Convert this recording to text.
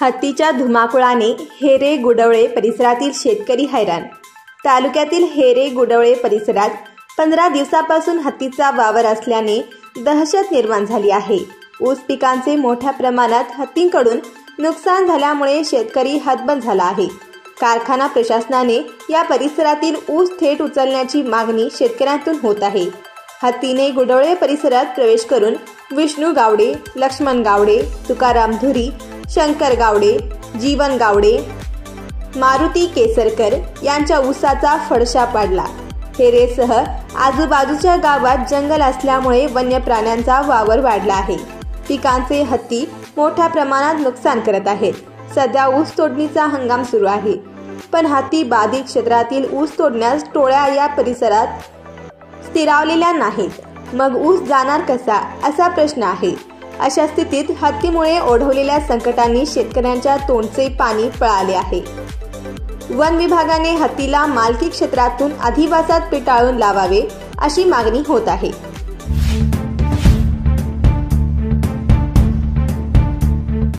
हत्तीच्या धुमाकूळाने हेरे गुडवळे परिसरातील शेतकरी हैराण। तालुक्यातील हेरे गुडवळे परिसरात 15 दिवसापासून हत्तीचा वावर असल्याने दहशत निर्माण झाली आहे। ऊस पिकांचे मोठ्या प्रमाणात हत्तींकडून नुकसान झाल्यामुळे शेतकरी हतबल झाला आहे। कारखाना प्रशासनाने या परिसरातील ऊस थेट उचलण्याची मागणी शेतकऱ्यांतून होत आहे। हत्तीने गुडवळे परिसरात प्रवेश करून विष्णू गावडे, लक्ष्मण गावडे, तुकाराम धुरी, शंकर गावडे, जीवन गावडे, मारुती केसरकर यांच्या ऊसाचा फडशा पाडला। हेरेसह आजूबाजूच्या गावात जंगल असल्यामुळे वन्य प्राण्यांचा वावर वाढला आहे। पिकांचे हत्ती मोठ्या प्रमाणात नुकसान करत आहेत। सध्या ऊस तोडणीचा हंगाम सुरू आहे, पण हत्ती बाधित क्षेत्रातील ऊस तोडण्यास टोळ्या या परिसरात स्थिरावलेल्या नाहीत। मग ऊस जाणार कसा असा प्रश्न आहे। अशा स्थितीत हत्तीमुळे ओढवलेल्या संकटांनी शेतकऱ्यांच्या तोंडचे पाणी पळाले आहे। वन विभागाने हत्तीला मालकी क्षेत्रातून अधिवासात पिटाळून लावावे अशी मागणी होत आहे।